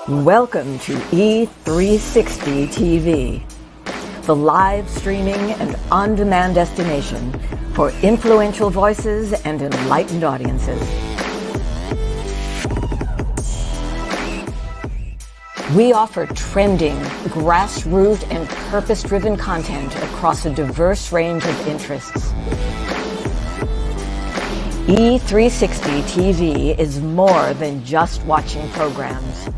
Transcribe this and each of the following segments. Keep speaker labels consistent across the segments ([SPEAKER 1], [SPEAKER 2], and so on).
[SPEAKER 1] Welcome to E360 TV, the live streaming and on-demand destination for influential voices and enlightened audiences. We offer trending, grassroots, and purpose-driven content across a diverse range of interests. E360 TV is more than just watching programs.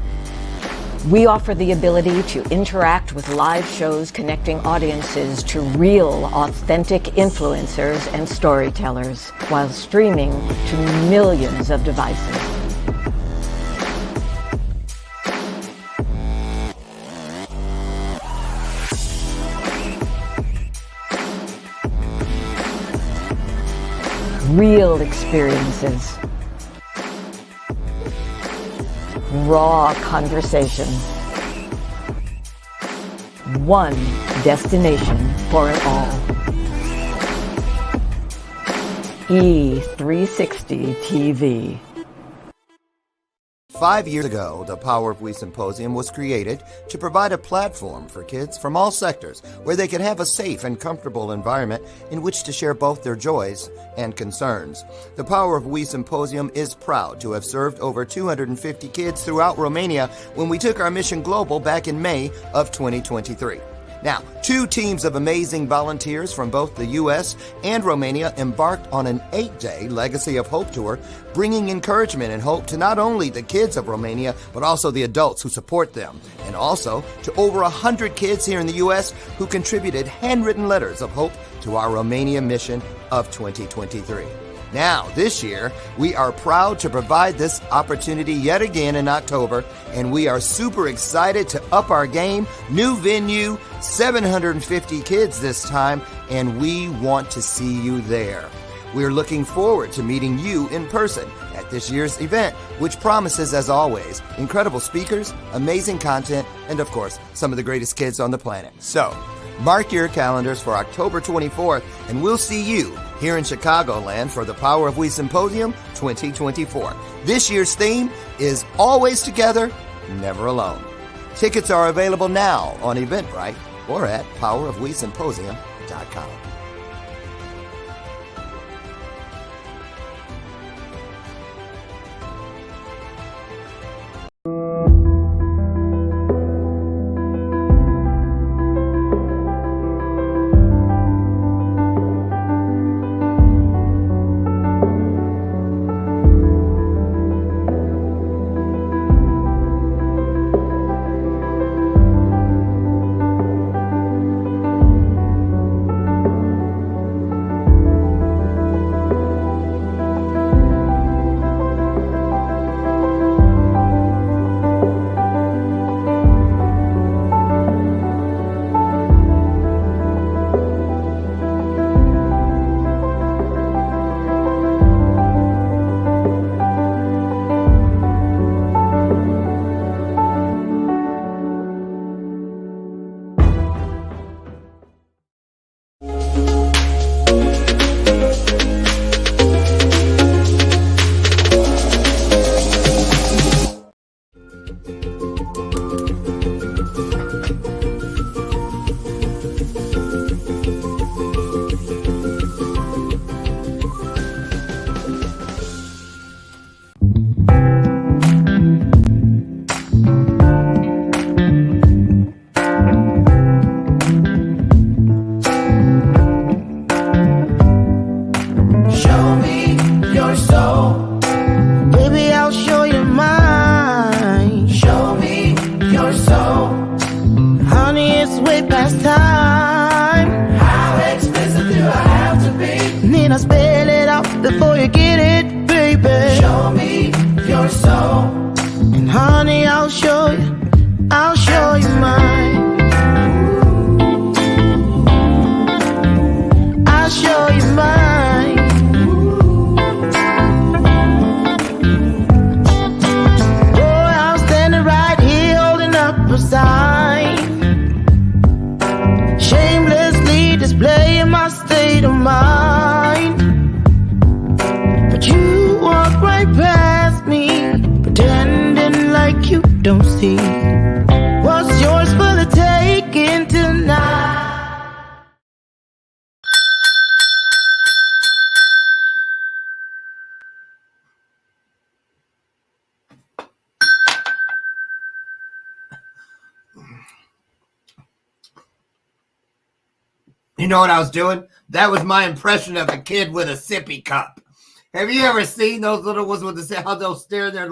[SPEAKER 1] We offer the ability to interact with live shows connecting audiences to real, authentic influencers and storytellers while streaming to millions of devices. Real experiences. Raw conversation. One destination for it all. E360 TV.
[SPEAKER 2] 5 years ago, the Power of We Symposium was created to provide a platform for kids from all sectors where they could have a safe and comfortable environment in which to share both their joys and concerns. The Power of We Symposium is proud to have served over 250 kids throughout Romania when we took our mission global back in May of 2023. Now, 2 teams of amazing volunteers from both the U.S. and Romania embarked on an 8-day Legacy of Hope tour, bringing encouragement and hope to not only the kids of Romania, but also the adults who support them, and also to over 100 kids here in the U.S. who contributed handwritten letters of hope to our Romania mission of 2023. Now, this year, we are proud to provide this opportunity yet again in October, and we are super excited to up our game. New venue, 750 kids this time, and we want to see you there. We're looking forward to meeting you in person at this year's event, which promises, as always, incredible speakers, amazing content, and of course, some of the greatest kids on the planet. So, mark your calendars for October 24th, and we'll see you here in Chicagoland for the Power of We Symposium 2024. This year's theme is Always Together, Never Alone. Tickets are available now on Eventbrite or at powerofwesymposium.com.
[SPEAKER 3] don't see. What's yours for the taking tonight?
[SPEAKER 2] You know what I was doing? That was my impression of a kid with a sippy cup. Have you ever seen those little ones with how they'll stare there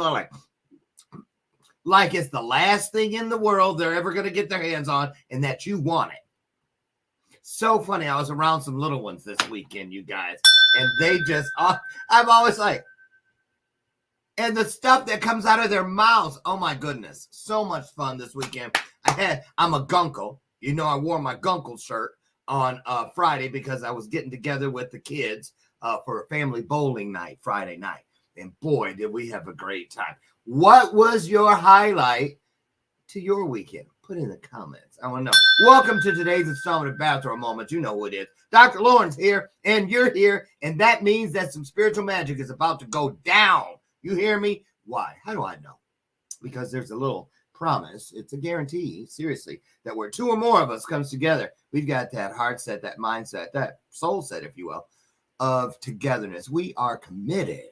[SPEAKER 2] like it's the last thing in the world they're ever going to get their hands on and that you want it? So funny. I was around some little ones this weekend, you guys, and they just, I'm always like, and the stuff that comes out of their mouths, oh my goodness, so much fun this weekend. I'm a gunkle. You know, I wore my gunkle shirt on Friday because I was getting together with the kids for a family bowling night Friday night. And boy, did we have a great time. What was your highlight to your weekend? Put in the comments. I want to know. Welcome to today's installment of Bathrobe Moments. You know who it is. Dr. Lauren's here, and you're here, and that means that some spiritual magic is about to go down. You hear me? Why? How do I know? Because there's a little promise. It's a guarantee, seriously, that where two or more of us comes together, we've got that heart set, that mindset, that soul set, if you will, of togetherness. We are committed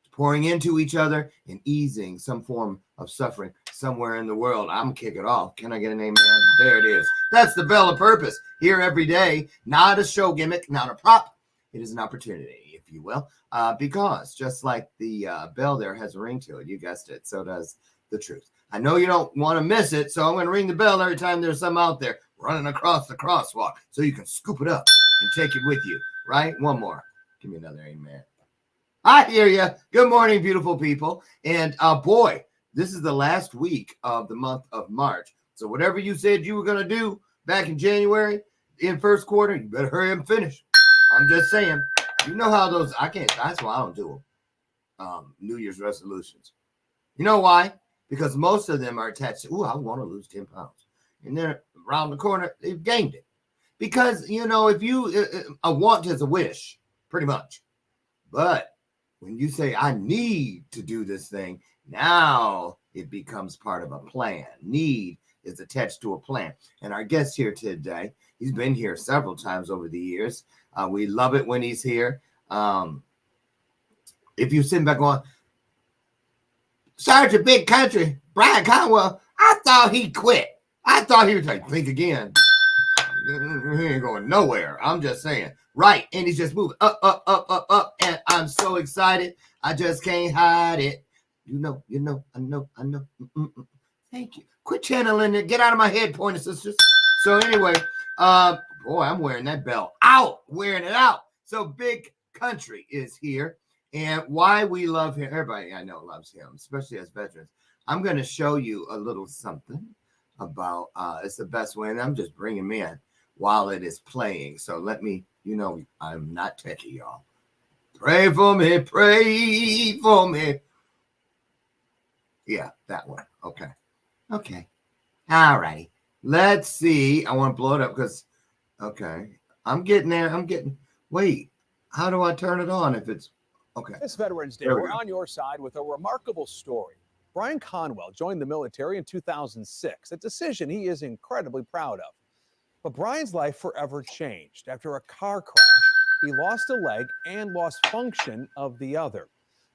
[SPEAKER 2] to pouring into each other and easing some form of suffering somewhere in the world. I'm going to kick it off. Can I get an amen? There it is. That's the bell of purpose. Here every day, not a show gimmick, not a prop. It is an opportunity, if you will, because just like the bell there has a ring to it, you guessed it, so does the truth. I know you don't want to miss it, so I'm going to ring the bell every time there's some out there running across the crosswalk so you can scoop it up and take it with you, right? One more. Give me another amen. I hear you. Good morning, beautiful people. And boy, this is the last week of the month of March. So whatever you said you were going to do back in January, in first quarter, you better hurry up and finish. I'm just saying, you know how those, that's why I don't do them. New Year's resolutions. You know why? Because most of them are attached to, I want to lose 10 pounds. And then around the corner, they've gained it. Because, you know, if you, a want is a wish, pretty much. But when you say, I need to do this thing, now it becomes part of a plan. Need is attached to a plan. And our guest here today, he's been here several times over the years. We love it when he's here. If you sit back on, Sergeant Big Country, Brian Conwell, I thought he quit. I thought he was like, think again. He ain't going nowhere. I'm just saying. Right. And he's just moving up, up, up, up, up. And I'm so excited. I just can't hide it. You know, I know. Thank you. Quit channeling it. Get out of my head, Pointer Sisters. So anyway, boy, I'm wearing that bell out. Wearing it out. So Big Country is here. And why we love him, everybody I know loves him, especially as veterans. I'm going to show you a little something about, it's the best way, and I'm just bringing him in while it is playing. So let me, you know, I'm not techie, y'all. Pray for me, pray for me. Yeah, that one. Okay. All righty. Let's see. I want to blow it up because, okay. I'm getting there. Wait, how do I turn it on if it's, okay.
[SPEAKER 4] This Veterans Day, we're on your side with a remarkable story. Brian Conwell joined the military in 2006, a decision he is incredibly proud of. But Brian's life forever changed. After a car crash, he lost a leg and lost function of the other.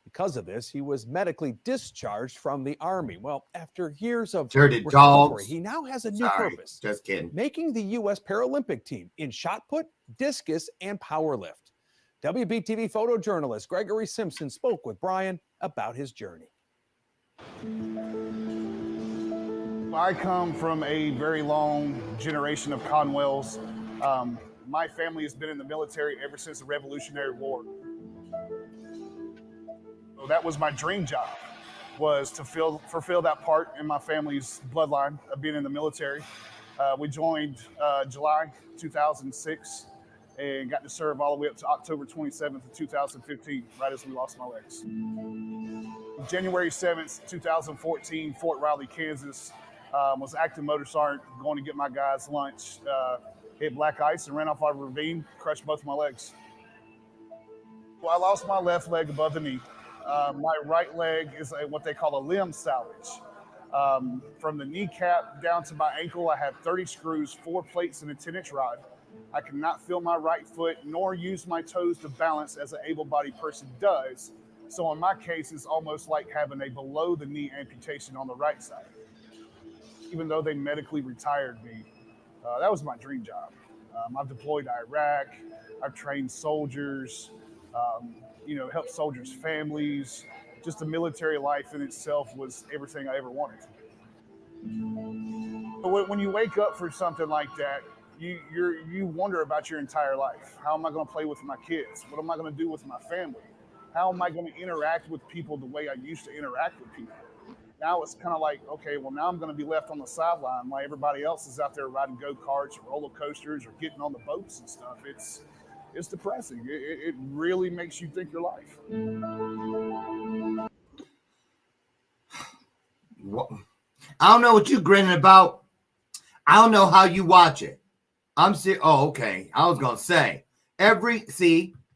[SPEAKER 4] Because of this, he was medically discharged from the Army. Well, after years of recovery, he now has a new purpose.
[SPEAKER 2] Just kidding.
[SPEAKER 4] Making the U.S. Paralympic team in shot put, discus, and powerlift. WBTV photojournalist Gregory Simpson spoke with Brian about his journey.
[SPEAKER 5] I come from a very long generation of Conwells. My family has been in the military ever since the Revolutionary War. So that was my dream job, was to fulfill that part in my family's bloodline of being in the military. We joined July 2006 and got to serve all the way up to October 27th of 2015, right as we lost my legs. January 7th, 2014, Fort Riley, Kansas, was active motor sergeant going to get my guys lunch, hit black ice and ran off our ravine, crushed both of my legs. Well, I lost my left leg above the knee. My right leg is what they call a limb salvage. From the kneecap down to my ankle, I had 30 screws, 4 plates, and a 10-inch rod. I could not feel my right foot nor use my toes to balance as an able-bodied person does. So in my case, it's almost like having a below-the-knee amputation on the right side. Even though they medically retired me, that was my dream job. I've deployed to Iraq. I've trained soldiers, helped soldiers' families. Just the military life in itself was everything I ever wanted. But when you wake up for something like that, you wonder about your entire life. How am I going to play with my kids? What am I going to do with my family? How am I going to interact with people the way I used to interact with people? Now it's kind of like, okay, well, now I'm going to be left on the sideline while everybody else is out there riding go-karts or roller coasters or getting on the boats and stuff. It's depressing. It really makes you think your life.
[SPEAKER 2] I don't know what you're grinning about. I don't know how you watch it. I'm serious. Oh, okay. I was going to say,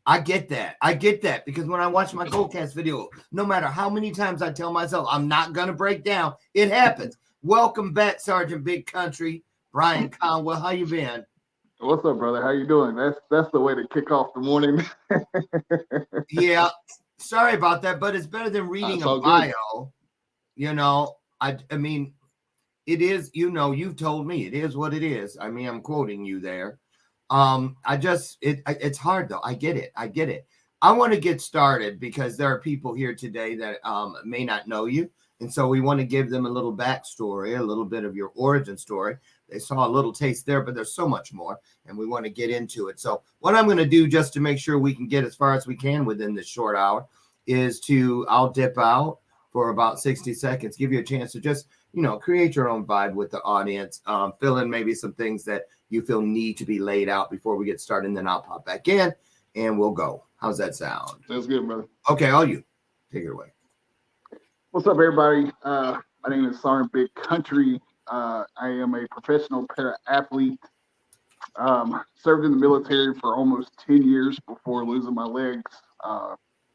[SPEAKER 2] I get that because when I watch my Goldcast video, no matter how many times I tell myself I'm not going to break down, it happens. Welcome back, Sergeant Big Country, Brian Conwell. How you been?
[SPEAKER 6] What's up, brother? How you doing? That's the way to kick off the morning.
[SPEAKER 2] Yeah, sorry about that, but it's better than reading a bio. I mean, it is. You've told me it is what it is. I mean, I'm quoting you there. It's hard though. I get it. I want to get started because there are people here today that may not know you, and so we want to give them a little backstory, a little bit of your origin story. They saw a little taste there, but there's so much more, and we want to get into it. So what I'm going to do, just to make sure we can get as far as we can within this short hour, is I'll dip out for about 60 seconds, give you a chance to just, create your own vibe with the audience, fill in maybe some things that you feel need to be laid out before we get started, and then I'll pop back in, and we'll go. How's that sound?
[SPEAKER 6] That's good, brother.
[SPEAKER 2] Okay, all you. Take it away.
[SPEAKER 6] What's up, everybody? My name is Sergeant Big Country. I am a professional para-athlete. Served in the military for almost 10 years before losing my legs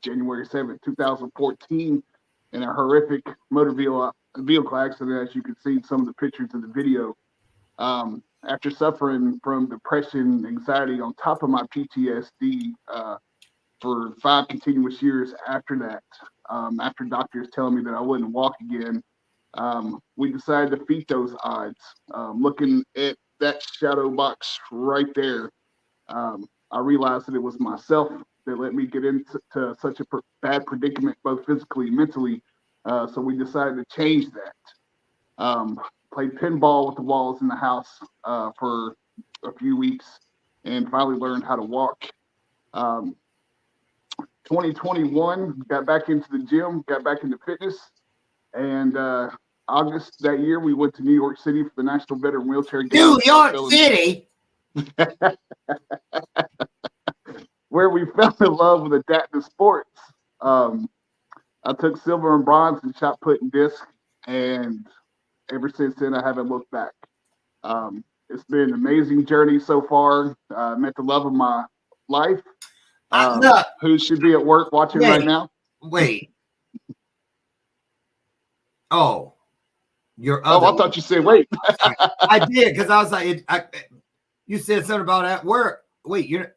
[SPEAKER 6] January 7th, 2014, in a horrific motor vehicle accident, as you can see in some of the pictures in the video. After suffering from depression, anxiety on top of my PTSD for 5 continuous years after that, after doctors telling me that I wouldn't walk again, we decided to defeat those odds. Looking at that shadow box right there, I realized that it was myself that let me get into such a bad predicament, both physically and mentally. So we decided to change that. Played pinball with the walls in the house for a few weeks and finally learned how to walk. 2021, got back into the gym, got back into fitness. And August that year, we went to New York City for the National Veteran Wheelchair Games.
[SPEAKER 2] New York City?
[SPEAKER 6] Where we fell in love with adaptive sports. I took silver and bronze in shot put and disc, and ever since then, I haven't looked back. It's been an amazing journey so far. Met the love of my life, who should be at work watching right now.
[SPEAKER 2] Wait. Oh,
[SPEAKER 6] I thought you said wait.
[SPEAKER 2] I did, because I was like, you said something about at work. Wait, you're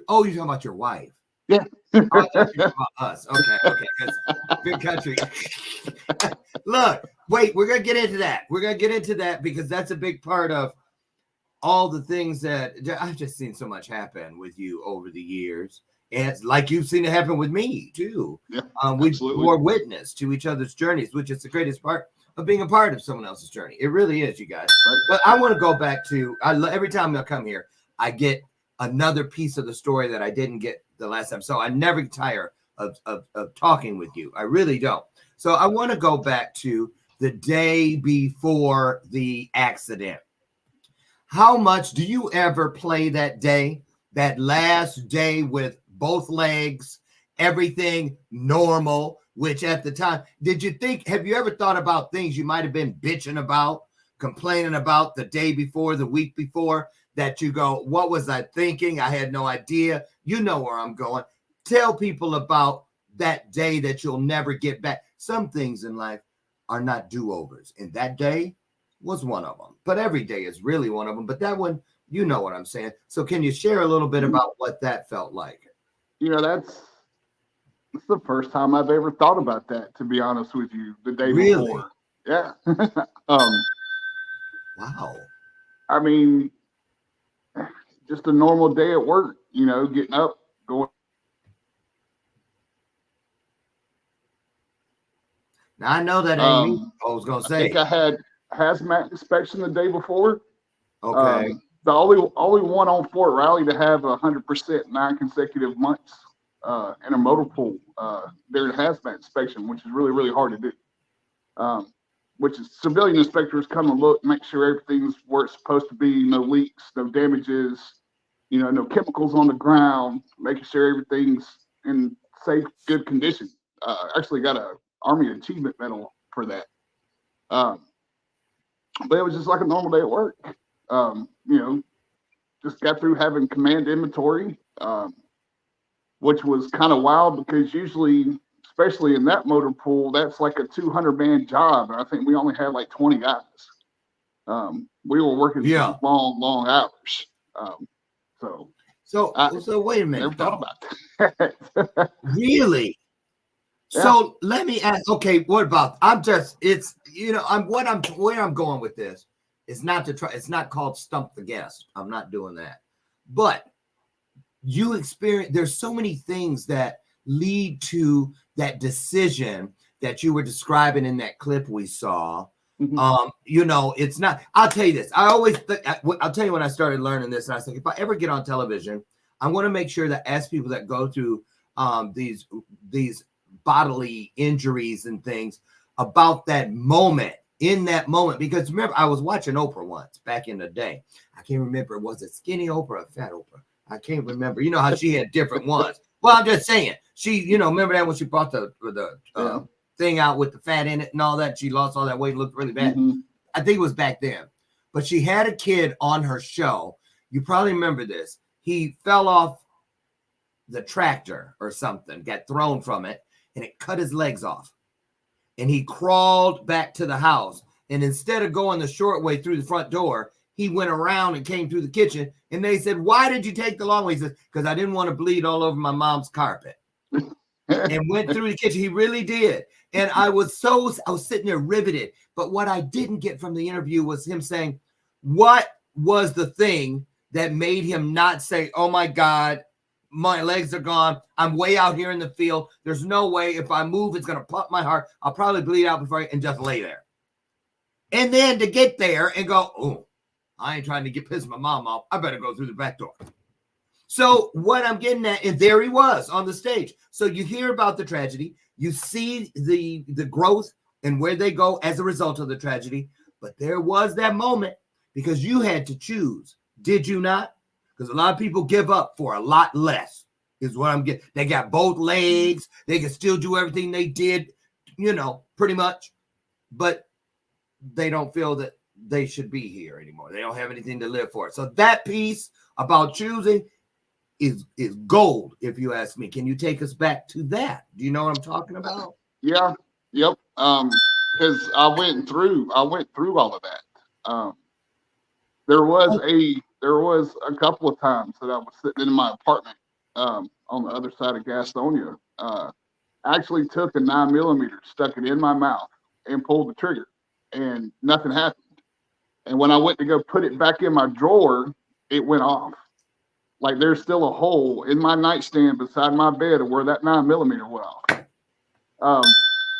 [SPEAKER 2] talking about your wife.
[SPEAKER 6] Yeah.
[SPEAKER 2] I thought you were talking about us. Okay. Big Country. Look, wait, we're going to get into that. We're going to get into that because that's a big part of all the things that I've just seen so much happen with you over the years. And it's like you've seen it happen with me too.
[SPEAKER 6] Yeah,
[SPEAKER 2] we bore witness to each other's journeys, which is the greatest part of being a part of someone else's journey. It really is, you guys. Right. But I want to go back to, every time I come here, I get another piece of the story that I didn't get the last time. So I never tire of talking with you. I really don't. So I want to go back to the day before the accident. How much do you ever play that day, that last day with both legs, everything normal, which at the time, have you ever thought about things you might have been bitching about, complaining about the day before, the week before, that you go, what was I thinking? I had no idea. You know where I'm going. Tell people about that day that you'll never get back. Some things in life are not do-overs. And that day was one of them. But every day is really one of them. But that one, you know what I'm saying. So can you share a little bit about what that felt like?
[SPEAKER 6] You know, that's the first time I've ever thought about that, to be honest with you, the day
[SPEAKER 2] Really?
[SPEAKER 6] before. Yeah.
[SPEAKER 2] Wow.
[SPEAKER 6] I mean, just a normal day at work, you know, getting up, going.
[SPEAKER 2] Now I know that ain't me. I was gonna
[SPEAKER 6] I
[SPEAKER 2] say.
[SPEAKER 6] think I had hazmat inspection the day before.
[SPEAKER 2] Okay.
[SPEAKER 6] The only one on Fort Riley to have 100% 9 consecutive months in a motor pool during hazmat inspection, which is really, really hard to do. Which is civilian inspectors come and look, make sure everything's where it's supposed to be, no leaks, no damages, you know, no chemicals on the ground, making sure everything's in safe, good condition. Actually got a Army Achievement Medal for that. But it was just like a normal day at work. You know, just got through having command inventory, which was kind of wild because usually, especially in that motor pool, that's like a 200-man job. And I think we only had like 20 guys. We were working some long, long hours.
[SPEAKER 2] So wait a minute.
[SPEAKER 6] Never thought about that.
[SPEAKER 2] Really?
[SPEAKER 6] Yeah.
[SPEAKER 2] So let me ask. Okay, what about? It's you know, where I'm going with this is not to try. It's not called stump the guest. I'm not doing that. But you experience. There's so many things that lead to that decision that you were describing in that clip we saw.
[SPEAKER 6] Mhm.
[SPEAKER 2] You know, it's not. I'll tell you this. I'll tell you when I started learning this, and I was like, if I ever get on television, I want to make sure that as people that go through these bodily injuries and things about that moment, in that moment, because remember, I was watching Oprah once back in the day. I can't remember, was it skinny Oprah or fat Oprah? I can't remember. You know how she had different ones. Well, I'm just saying, she, you know, remember that when she brought the thing out with the fat in it and all that, she lost all that weight, looked really bad.
[SPEAKER 6] Mhm.
[SPEAKER 2] I think it was back then. But she had a kid on her show. You probably remember this. He fell off the tractor or something, got thrown from it, and it cut his legs off. And he crawled back to the house. And instead of going the short way through the front door, he went around and came through the kitchen. And they said, why did you take the long way? He says, because I didn't want to bleed all over my mom's carpet. And went through the kitchen. He really did. And I was sitting there riveted. But what I didn't get from the interview was him saying, what was the thing that made him not say, oh my God, my legs are gone. I'm way out here in the field. There's no way if I move, it's going to pump my heart. I'll probably bleed out and just lay there. And then to get there and go, oh, I ain't trying to piss my mom off. I better go through the back door. So what I'm getting at, and there he was on the stage. So you hear about the tragedy. You see the growth and where they go as a result of the tragedy. But there was that moment because you had to choose. Did you not? Because a lot of people give up for a lot less is what I'm getting. They got both legs. They can still do everything they did, you know, pretty much. But they don't feel that they should be here anymore. They don't have anything to live for. So that piece about choosing is gold, if you ask me. Can you take us back to that? Do you know what I'm talking about?
[SPEAKER 6] Yeah. Yep. Because I went through all of that. There was a couple of times that I was sitting in my apartment on the other side of Gastonia. Actually took a 9mm, stuck it in my mouth, and pulled the trigger, and nothing happened. And when I went to go put it back in my drawer, it went off. Like there's still a hole in my nightstand beside my bed of where that 9mm went off.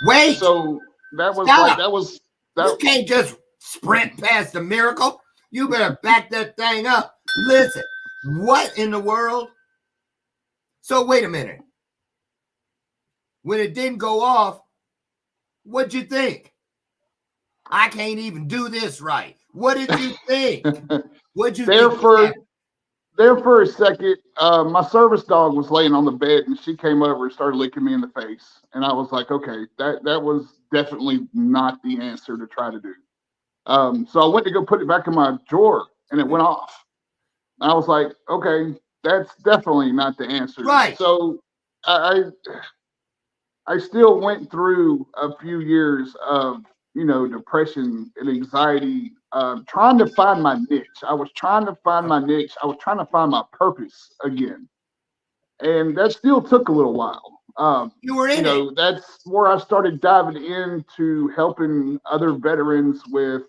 [SPEAKER 2] Wait.
[SPEAKER 6] So that was
[SPEAKER 2] Stop.
[SPEAKER 6] like that was that.
[SPEAKER 2] You can't just sprint past the miracle. You better back that thing up. Listen, what in the world? So wait a minute. When it didn't go off, what'd you think? I can't even do this right. What did you think? What'd you think?
[SPEAKER 6] There for a second, my service dog was laying on the bed, and she came over and started licking me in the face. And I was like, okay, that was definitely not the answer to try to do. So I went to go put it back in my drawer, and it went off. I was like, okay, that's definitely not the answer.
[SPEAKER 2] Right.
[SPEAKER 6] So I still went through a few years of depression and anxiety, trying to find my niche. I was trying to find my niche. I was trying to find my purpose again. And that still took a little while.
[SPEAKER 2] You were in it.
[SPEAKER 6] That's where I started diving into helping other veterans with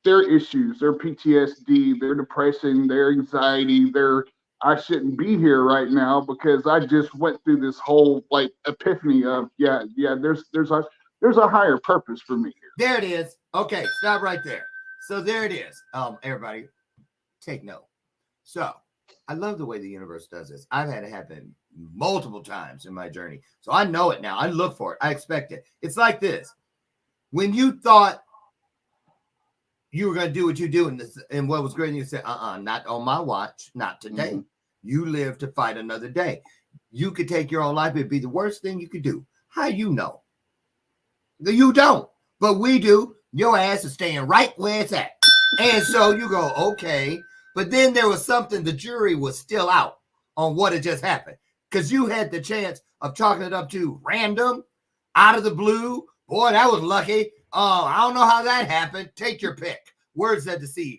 [SPEAKER 6] their issues, their PTSD, their depression, their anxiety, their I shouldn't be here right now because I just went through this whole like epiphany of there's a higher purpose for me here.
[SPEAKER 2] There it is. Okay, stop right there. So there it is. Everybody, take note. So I love the way the universe does this. I've had it happen multiple times in my journey. So I know it now. I look for it. I expect it. It's like this. When you thought you were going to do what you do and what was great, and you said, not on my watch, not today. Mm-hmm. You live to fight another day. You could take your own life. It'd be the worst thing you could do. How you know? You don't. But we do. Your ass is staying right where it's at. And so you go, okay. But then there was something, the jury was still out on what had just happened. Because you had the chance of chalking it up to random, out of the blue. Boy, that was lucky. I don't know how that happened. Take your pick. Words that deceive.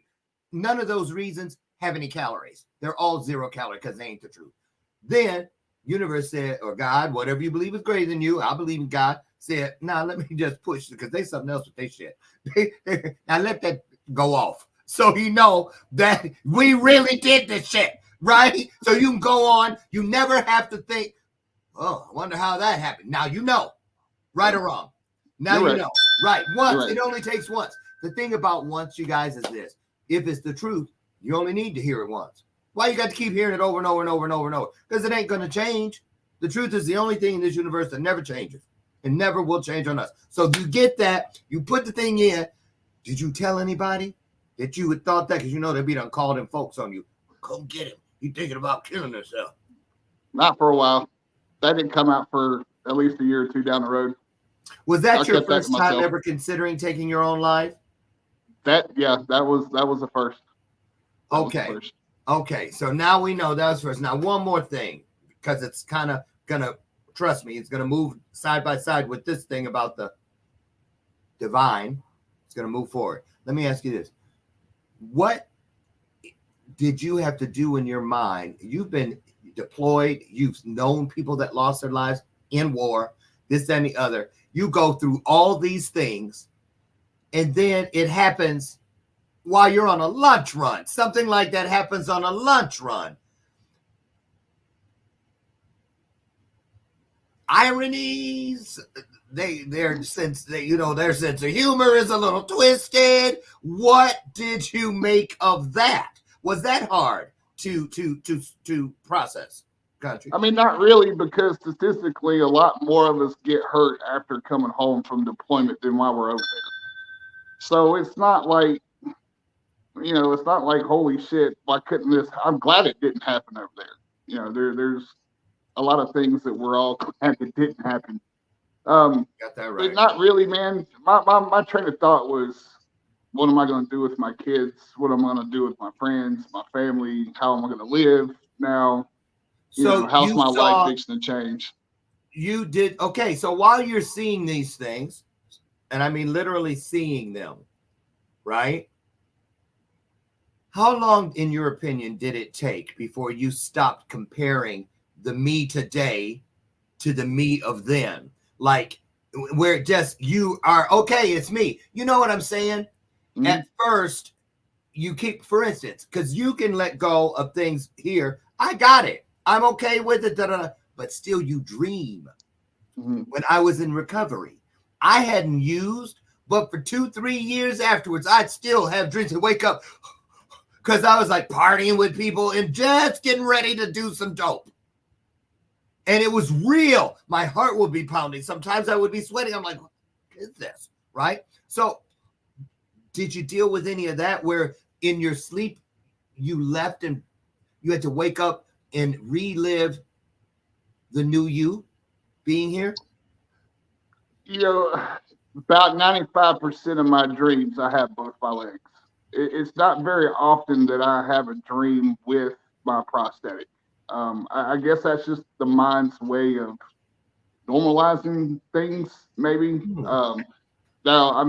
[SPEAKER 2] None of those reasons have any calories. They're all 0 calorie because they ain't the truth. Then universe said, or God, whatever you believe is greater than you, I believe in God, said, let me just push it because they something else with their shit. Now let that go off. So you know that we really did this shit, right? So you can go on. You never have to think, I wonder how that happened. Now you know, right or wrong. Now you know. Right. Once. Right. It only takes once. The thing about once, you guys, is this. If it's the truth, you only need to hear it once. Why you got to keep hearing it over and over and over and over and over? Because it ain't going to change. The truth is the only thing in this universe that never changes and never will change on us. So if you get that, you put the thing in. Did you tell anybody that you had thought that? Because you know they'd be done called them folks on you. Come get him. You thinking about killing yourself.
[SPEAKER 6] Not for a while. That didn't come out for at least a year or two down the road.
[SPEAKER 2] Was that your first time ever considering taking your own life?
[SPEAKER 6] That was the first.
[SPEAKER 2] Okay. So now we know that was first. Now one more thing, because it's kind of gonna, trust me, it's gonna move side by side with this thing about the divine. It's gonna move forward. Let me ask you this: what did you have to do in your mind? You've been deployed. You've known people that lost their lives in war. This and the other. You go through all these things, and then it happens while you're on a lunch run. Something like that happens on a lunch run. Ironies, their sense of humor is a little twisted. What did you make of that? Was that hard to process? Country.
[SPEAKER 6] I mean, not really, because statistically, a lot more of us get hurt after coming home from deployment than while we're over there. So it's not like, holy shit, why couldn't this? I'm glad it didn't happen over there. There's a lot of things that we're all glad it didn't happen.
[SPEAKER 2] Got that right.
[SPEAKER 6] But not really, man. My train of thought was, what am I going to do with my kids? What am I going to do with my friends, my family? How am I going to live now? How's my life fixing to change?
[SPEAKER 2] You did. Okay. So while you're seeing these things, and I mean literally seeing them, right? How long, in your opinion, did it take before you stopped comparing the me today to the me of then? Like, where just you are, okay, it's me. You know what I'm saying? Mm-hmm. At first, you keep, for instance, because you can let go of things here. I got it. I'm okay with it, but still you dream. Mm-hmm. When I was in recovery, I hadn't used, but for 2-3 years afterwards, I'd still have dreams and wake up because I was like partying with people and just getting ready to do some dope. And it was real. My heart would be pounding. Sometimes I would be sweating. I'm like, what is this? Right? So did you deal with any of that where in your sleep you left and you had to wake up and relive the new you being here?
[SPEAKER 6] About 95% of my dreams, I have both my legs. It's not very often that I have a dream with my prosthetic. I guess that's just the mind's way of normalizing things, maybe. now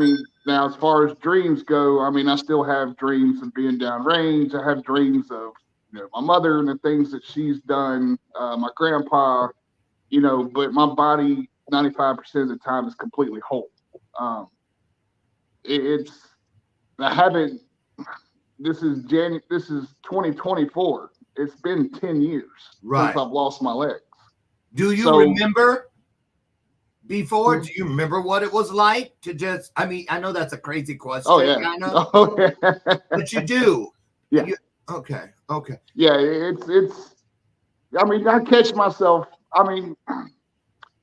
[SPEAKER 6] as far as dreams go, I mean, I still have dreams of being downrange. I have dreams of, my mother and the things that she's done, my grandpa, but my body 95% of the time is completely whole. Um, it's I haven't. This is 2024. It's been 10 years
[SPEAKER 2] Right.
[SPEAKER 6] since I've lost my legs.
[SPEAKER 2] Do you
[SPEAKER 6] So-
[SPEAKER 2] remember before? Do you remember what it was like to just? I mean, I know that's a crazy question.
[SPEAKER 6] Oh yeah.
[SPEAKER 2] Kinda,
[SPEAKER 6] Oh yeah.
[SPEAKER 2] but you do.
[SPEAKER 6] Yeah.
[SPEAKER 2] Okay.
[SPEAKER 6] Yeah. It's. I mean, I catch myself. I mean,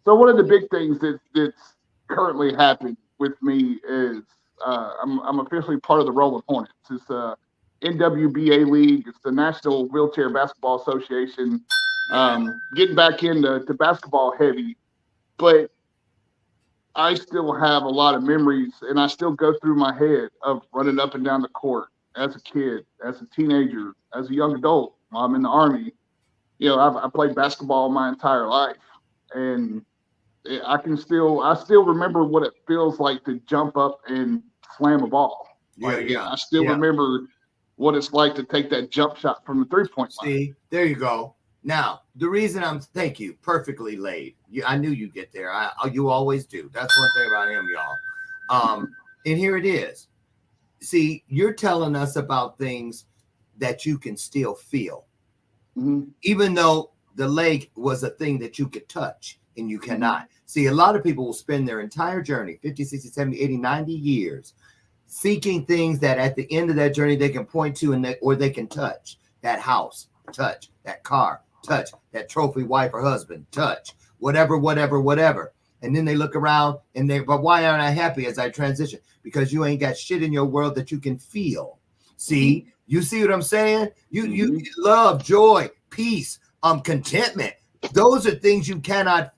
[SPEAKER 6] so one of the big things that's currently happened with me is I'm officially part of the Rolling Hornets. It's NWBA league. It's the National Wheelchair Basketball Association. Getting back into basketball heavy, but I still have a lot of memories, and I still go through my head of running up and down the court as a kid, as a teenager, as a young adult. While I'm in the Army. I played basketball my entire life, and I still remember what it feels like to jump up and slam a ball. I still remember what it's like to take that jump shot from the 3-point line.
[SPEAKER 2] See, there you go. Now, the reason thank you, perfectly laid. I knew you'd get there. You always do. That's one thing about him, y'all. And here it is. See, you're telling us about things that you can still feel.
[SPEAKER 6] Mm-hmm.
[SPEAKER 2] Even though the leg was a thing that you could touch and you cannot. See, a lot of people will spend their entire journey, 50, 60, 70, 80, 90 years, seeking things that at the end of that journey they can point to or they can touch. That house, touch. That car, touch. That trophy wife or husband, touch. Whatever. And then they look around but why aren't I happy as I transition? Because you ain't got shit in your world that you can feel. See? You see what I'm saying? You love, joy, peace, contentment. Those are things you cannot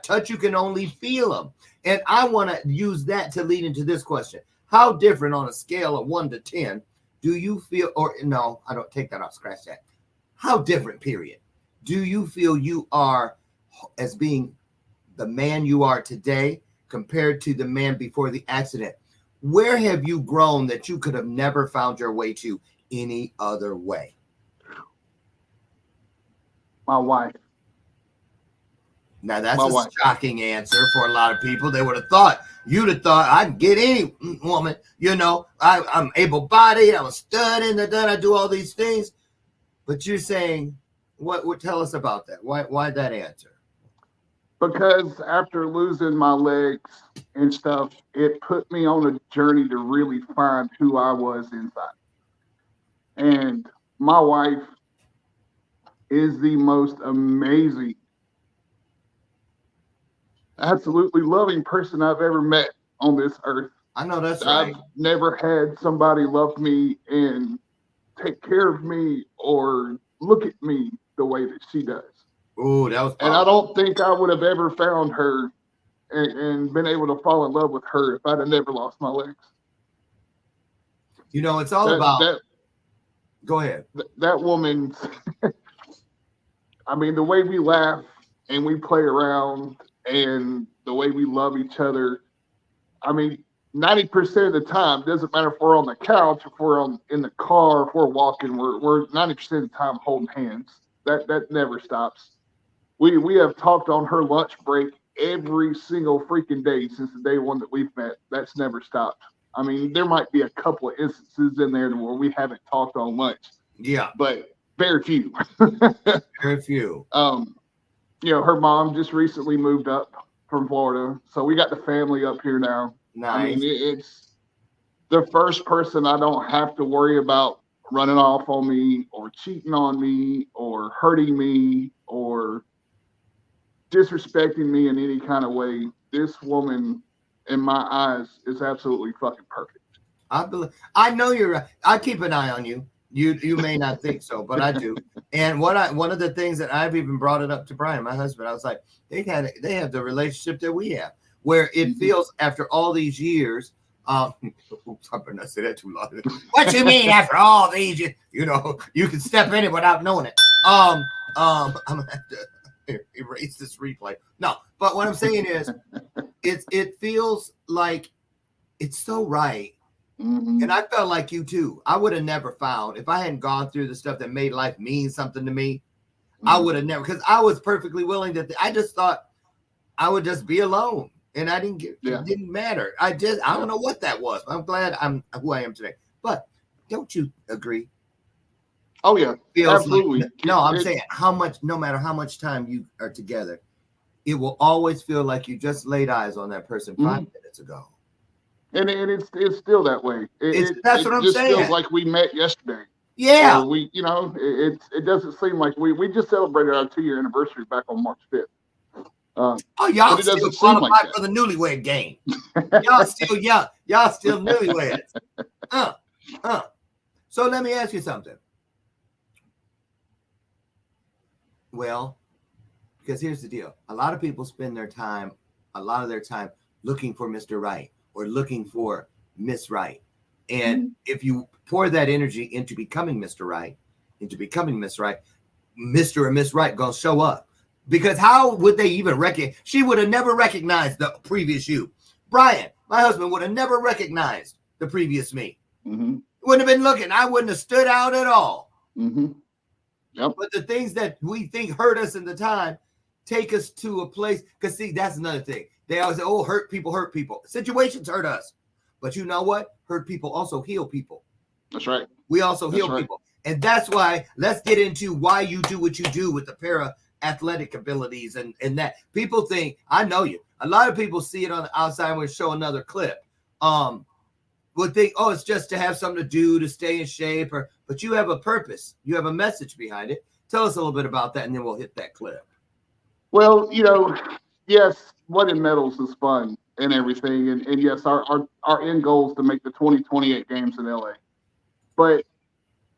[SPEAKER 2] touch. You can only feel them. And I want to use that to lead into this question. How different on a scale of 1 to 10 do you feel, or no, I don't take that off, scratch that. How different, period, do you feel you are as being the man you are today compared to the man before the accident? Where have you grown that you could have never found your way to any other way?
[SPEAKER 6] My wife.
[SPEAKER 2] Now, that's a shocking answer for a lot of people. They would have thought, you'd have thought, I can get any woman, I'm able-bodied, I'm a stud, I do all these things. But you're saying, what? Tell us about that. Why that answer?
[SPEAKER 6] Because after losing my legs and stuff, it put me on a journey to really find who I was inside. And my wife is the most amazing, absolutely loving person I've ever met on this earth.
[SPEAKER 2] I know that's right.
[SPEAKER 6] I've never had somebody love me and take care of me or look at me the way that she does.
[SPEAKER 2] Oh, that was powerful.
[SPEAKER 6] And I don't think I would have ever found her and been able to fall in love with her if I'd have never lost my legs.
[SPEAKER 2] It's all about. Go ahead.
[SPEAKER 6] That woman, I mean, the way we laugh and we play around and the way we love each other, I mean, 90% of the time, doesn't matter if we're on the couch, if we're in the car, if we're walking, we're 90% of the time holding hands. That never stops. We have talked on her lunch break every single freaking day since the day one that we've met. That's never stopped. I mean, there might be a couple of instances in there where we haven't talked on lunch.
[SPEAKER 2] Yeah.
[SPEAKER 6] But very few.
[SPEAKER 2] Very few.
[SPEAKER 6] Her mom just recently moved up from Florida. So we got the family up here now.
[SPEAKER 2] Nice.
[SPEAKER 6] I mean, it's the first person I don't have to worry about running off on me or cheating on me or hurting me or disrespecting me in any kind of way. This woman, in my eyes, is absolutely fucking perfect.
[SPEAKER 2] I know you're right. I keep an eye on you. You may not think so, but I do. And one of the things that I've even brought it up to Brian, my husband, I was like, they have the relationship that we have, where it feels after all these years. Oops, I better not say that too loud. What you mean after all these years? You can step in it without knowing it. I'm gonna have to erase this replay. No, but what I'm saying is, it feels like it's so right.
[SPEAKER 6] Mm-hmm.
[SPEAKER 2] And I felt like you too. I would have never found, if I hadn't gone through the stuff that made life mean something to me, I would have never, because I was perfectly willing to, I just thought I would just be alone. And I didn't get, it didn't matter. I don't know what that was. I'm glad I'm who I am today. But don't you agree?
[SPEAKER 6] Oh yeah, absolutely.
[SPEAKER 2] Like, no, I'm saying no matter how much time you are together, it will always feel like you just laid eyes on that person 5 minutes ago.
[SPEAKER 6] And it's still that way.
[SPEAKER 2] That's what I'm
[SPEAKER 6] just
[SPEAKER 2] saying.
[SPEAKER 6] Feels like we met yesterday.
[SPEAKER 2] Yeah.
[SPEAKER 6] Or we, it doesn't seem like we just celebrated our 2-year anniversary back on March 5th.
[SPEAKER 2] Y'all still qualify for the newlywed game. Y'all still young. Y'all still newlyweds. So let me ask you something. Well, because here's the deal. A lot of people spend a lot of their time looking for Mr. Right or looking for Miss Right. And if you pour that energy into becoming Mr. Right, into becoming Miss Right, Mr. and Miss Right gonna show up. Because how would they even recognize? She would have never recognized the previous you. Brian, my husband, would have never recognized the previous me. Wouldn't have been looking. I wouldn't have stood out at all.
[SPEAKER 6] Yep.
[SPEAKER 2] But the things that we think hurt us in the time take us to a place. Because see, that's another thing. They always say, oh, hurt people. Situations hurt us. But you know what? Hurt people also heal people.
[SPEAKER 6] That's right.
[SPEAKER 2] We also heal people. And that's why let's get into why you do what you do with the para athletic abilities and that. People think, I know you. A lot of people see it on the outside and we'll show another clip. Would think, oh, it's just to have something to do to stay in shape, but you have a purpose. You have a message behind it. Tell us a little bit about that, and then we'll hit that clip.
[SPEAKER 6] Well, yes, winning medals is fun and everything, and yes, our end goal is to make the 2028 games in LA. But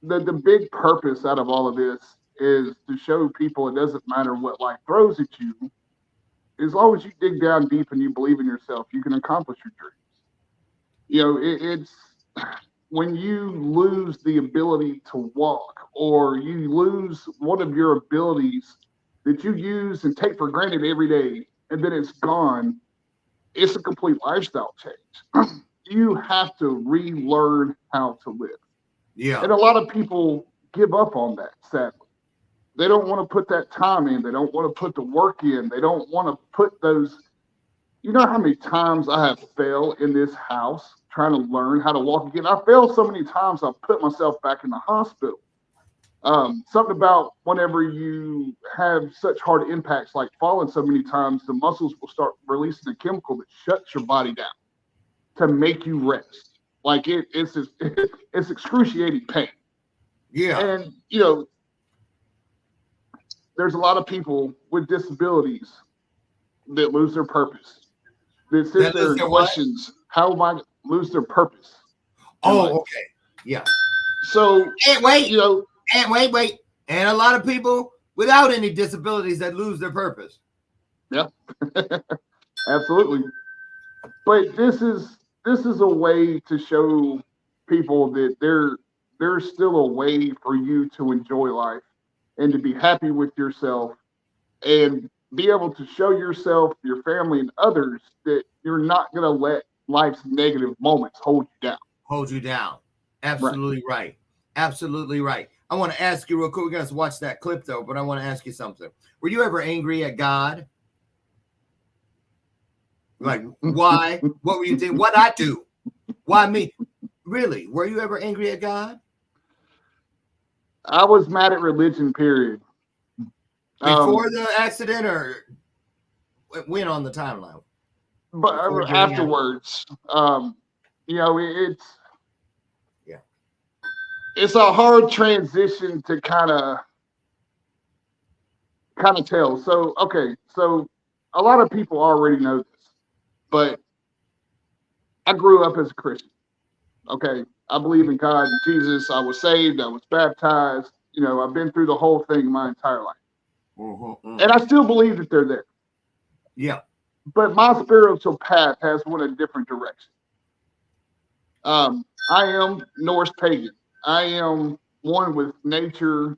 [SPEAKER 6] the big purpose out of all of this is to show people it doesn't matter what life throws at you. As long as you dig down deep and you believe in yourself, you can accomplish your dreams. It's when you lose the ability to walk or you lose one of your abilities that you use and take for granted every day, and then it's gone, it's a complete lifestyle change. You have to relearn how to live.
[SPEAKER 2] Yeah.
[SPEAKER 6] And a lot of people give up on that, sadly. They don't want to put that time in. They don't want to put the work in. They don't want to put those. You know how many times I have failed in this house trying to learn how to walk again? I failed so many times I put myself back in the hospital. Something about whenever you have such hard impacts like falling so many times, the muscles will start releasing a chemical that shuts your body down to make you rest. Like it's excruciating pain.
[SPEAKER 2] Yeah.
[SPEAKER 6] And, there's a lot of people with disabilities that lose their purpose. That sit there and questions, how am I lose their purpose?
[SPEAKER 2] Oh, okay. Yeah.
[SPEAKER 6] So,
[SPEAKER 2] and wait. And a lot of people without any disabilities that lose their purpose.
[SPEAKER 6] Yeah. Absolutely. But this is a way to show people that there's still a way for you to enjoy life and to be happy with yourself and be able to show yourself, your family, and others that you're not going to let life's negative moments hold you down.
[SPEAKER 2] Absolutely right. Absolutely right. I want to ask you real quick. We're going to watch that clip, though, but I want to ask you something. Were you ever angry at God? Like, why? What were you thinking? What I do? Why me? Really? Were you ever angry at God?
[SPEAKER 6] I was mad at religion, period.
[SPEAKER 2] Before the accident or when on the timeline?
[SPEAKER 6] But afterwards, it's a hard transition to kind of tell. So a lot of people already know this, but I grew up as a Christian. Okay, I believe in God and Jesus. I was saved. I was baptized. I've been through the whole thing my entire life. And I still believe that they're there.
[SPEAKER 2] Yeah.
[SPEAKER 6] But my spiritual path has went a different direction. I am Norse pagan. I am one with nature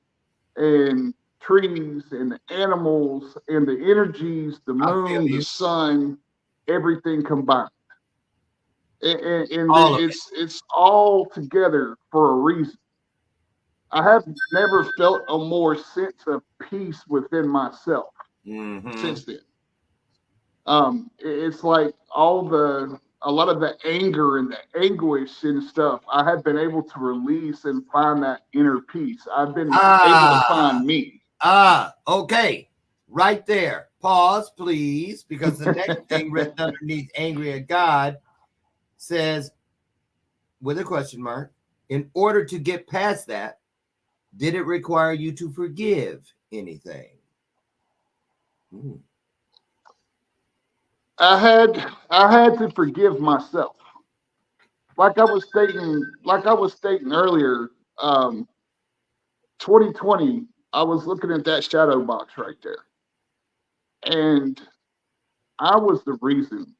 [SPEAKER 6] and trees and the animals and the energies, the moon, the sun, everything combined. And it's all together for a reason. I have never felt a more sense of peace within myself since then. It's like a lot of the anger and the anguish and stuff I have been able to release and find that inner peace. I've been able to find me.
[SPEAKER 2] Okay. Right there. Pause, please, because the next thing written underneath angry at God says, with a question mark, in order to get past that, did it require you to forgive anything?
[SPEAKER 6] I had to forgive myself. Like I was stating earlier, 2020, I was looking at that shadow box right there. And I was the reason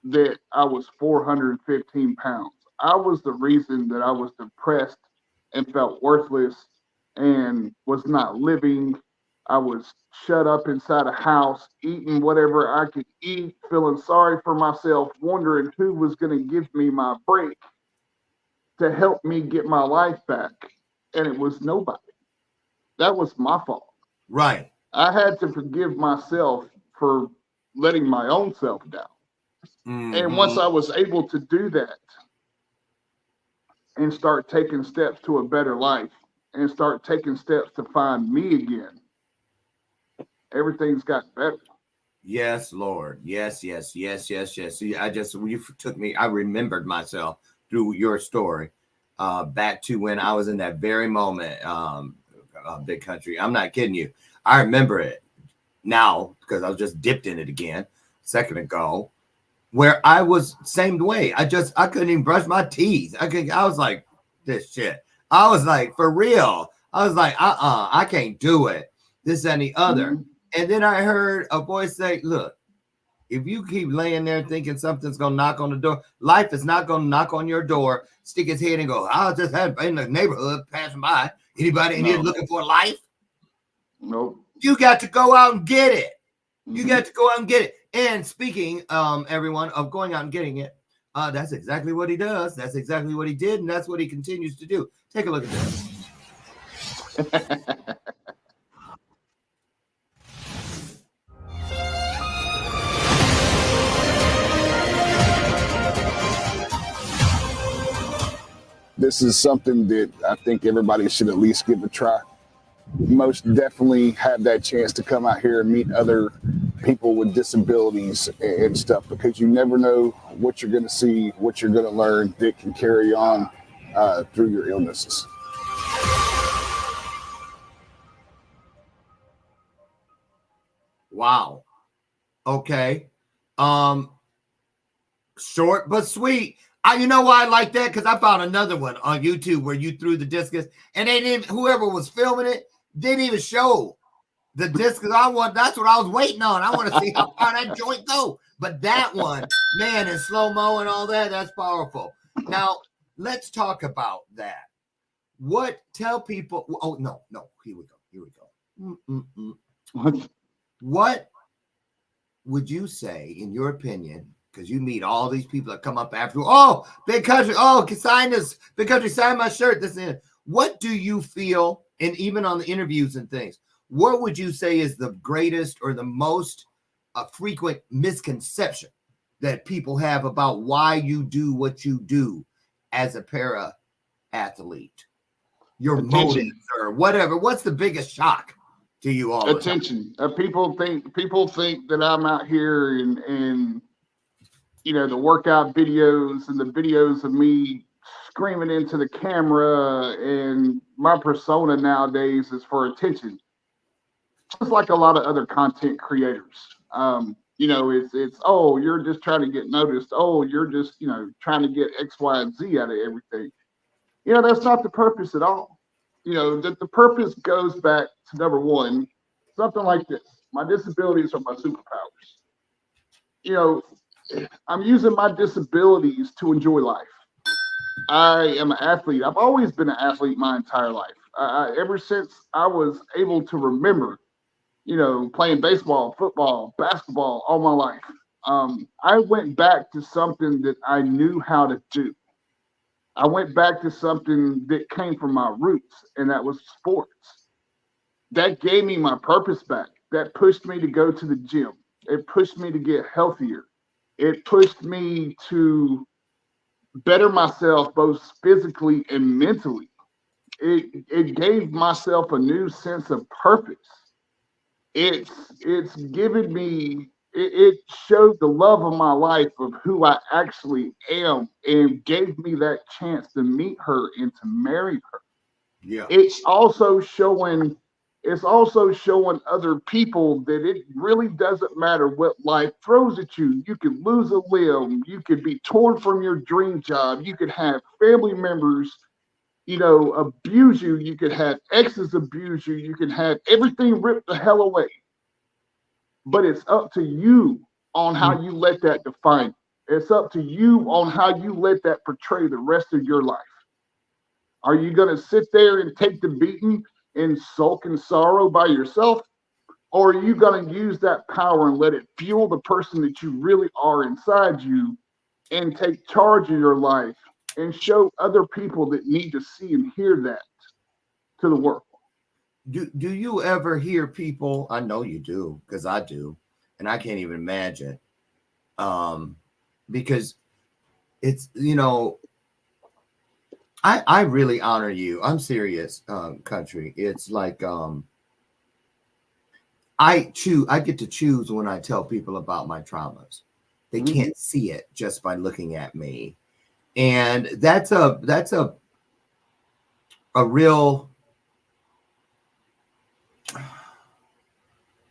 [SPEAKER 6] that I was 415 pounds. I was the reason that I was depressed and felt worthless and was not living. I was shut up inside a house, eating whatever I could eat, feeling sorry for myself, wondering who was going to give me my break to help me get my life back. And it was nobody. That was my fault.
[SPEAKER 2] Right.
[SPEAKER 6] I had to forgive myself for letting my own self down. And once I was able to do that and start taking steps to a better life and start taking steps to find me again, everything's got better.
[SPEAKER 2] Yes, Lord. Yes. See, you took me, I remembered myself through your story back to when I was in that very moment, Big Country. I'm not kidding you. I remember it now because I was just dipped in it again a second ago, where I was same way. I couldn't even brush my teeth. I was like, this shit. I was like, for real. I was like, I can't do it. This and the other. And then I heard a voice say, look, if you keep laying there thinking something's going to knock on the door, life is not going to knock on your door, stick its head and go, I just had in the neighborhood passing by. Anybody in here looking for life?
[SPEAKER 6] Nope.
[SPEAKER 2] You got to go out and get it. You got to go out and get it. And speaking, everyone, of going out and getting it, that's exactly what he does. That's exactly what he did. And that's what he continues to do. Take a look at this.
[SPEAKER 7] This is something that I think everybody should at least give a try. Most definitely have that chance to come out here and meet other people with disabilities and stuff, because you never know what you're going to see, what you're going to learn that can carry on through your illnesses.
[SPEAKER 2] Wow. Okay. Short but sweet. You know why I like that? Because I found another one on YouTube where you threw the discus and they didn't, whoever was filming it didn't even show the discus. That's what I was waiting on. I want to see how far that joint go. But that one, man, in slow-mo and all that, that's powerful. Now, let's talk about that. Tell people, oh, no, here we go. What would you say, in your opinion, because you meet all these people that come up after you, oh, Big Country, oh, sign this, Big Country, sign my shirt, this and that. What do you feel, and even on the interviews and things, what would you say is the greatest or the most frequent misconception that people have about why you do what you do as a para athlete? Your motives or whatever. What's the biggest shock to you all?
[SPEAKER 6] Attention. People think that I'm out here and you know, the workout videos and the videos of me screaming into the camera, and my persona nowadays is for attention. Just like a lot of other content creators. You know, it's oh, you're just trying to get noticed. Oh, you're just, you know, trying to get X, Y, and Z out of everything. You know, that's not the purpose at all. You know, the purpose goes back to number one, something like this. My disabilities are my superpowers. You know, I'm using my disabilities to enjoy life. I am an athlete. I've always been an athlete my entire life. Ever since I was able to remember, you know, playing baseball, football, basketball all my life. I went back to something that I knew how to do. I went back to something that came from my roots, and that was sports. That gave me my purpose back. That pushed me to go to the gym. It pushed me to get healthier. It pushed me to better myself both physically and mentally. It gave myself a new sense of purpose. It's given me it showed the love of my life of who I actually am and gave me that chance to meet her and to marry her.
[SPEAKER 2] Yeah.
[SPEAKER 6] It's also showing other people that it really doesn't matter what life throws at you. You could lose a limb, you could be torn from your dream job, you could have family members, abuse you, you could have exes abuse you, you could have everything ripped the hell away. But it's up to you on how you let that define you. It's up to you on how you let that portray the rest of your life. Are you going to sit there and take the beating and sulk in sorrow by yourself? Or are you going to use that power and let it fuel the person that you really are inside you and take charge of your life and show other people that need to see and hear that to the world?
[SPEAKER 2] Do you ever hear people? I know you do, because I do, and I can't even imagine. Because it's I really honor you. I'm serious, country. It's like I get to choose when I tell people about my traumas. They can't see it just by looking at me, and that's a real.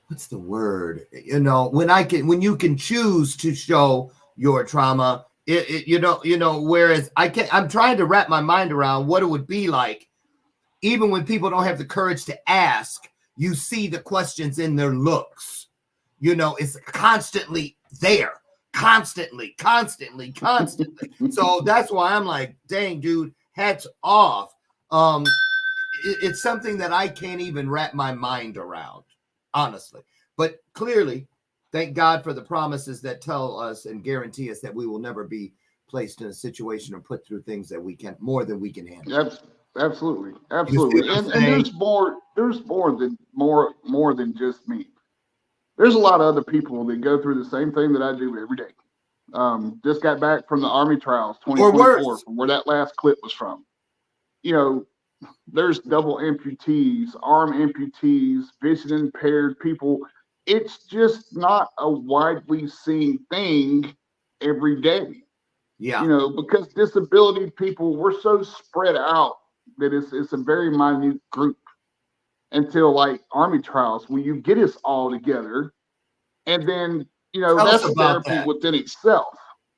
[SPEAKER 2] What's the word? When you can choose to show your trauma, whereas I'm trying to wrap my mind around what it would be like, even when people don't have the courage to ask, you see the questions in their looks. It's constantly there, constantly. So that's why I'm like, dang, dude, hats off. It's something that I can't even wrap my mind around, honestly. But clearly, thank God for the promises that tell us and guarantee us that we will never be placed in a situation or put through things that we can more than we can handle.
[SPEAKER 6] Absolutely. And there's more than just me. There's a lot of other people that go through the same thing that I do every day. Just got back from the Army trials 2024, from where that last clip was from. There's double amputees, arm amputees, vision impaired people. It's just not a widely seen thing every day.
[SPEAKER 2] Yeah.
[SPEAKER 6] Because disability people, we're so spread out that it's a very minute group until like Army trials, when you get us all together, and then that's therapy within itself.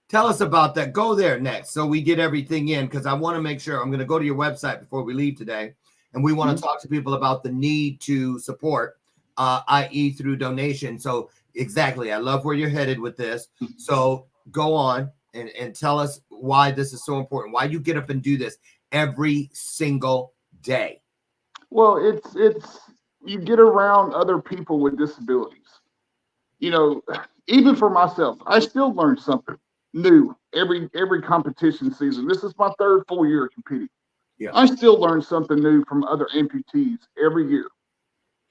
[SPEAKER 2] Tell us about that. Go there next, so we get everything in, because I want to make sure. I'm going to go to your website before we leave today, and we want to talk to people about the need to support, i.e. through donation. So exactly, I love where you're headed with this. So go on and tell us why this is so important, why you get up and do this every single day.
[SPEAKER 6] Well, it's you get around other people with disabilities. Even for myself, I still learn something new every competition season. This is my third full year competing.
[SPEAKER 2] Yeah.
[SPEAKER 6] I still learn something new from other amputees every year.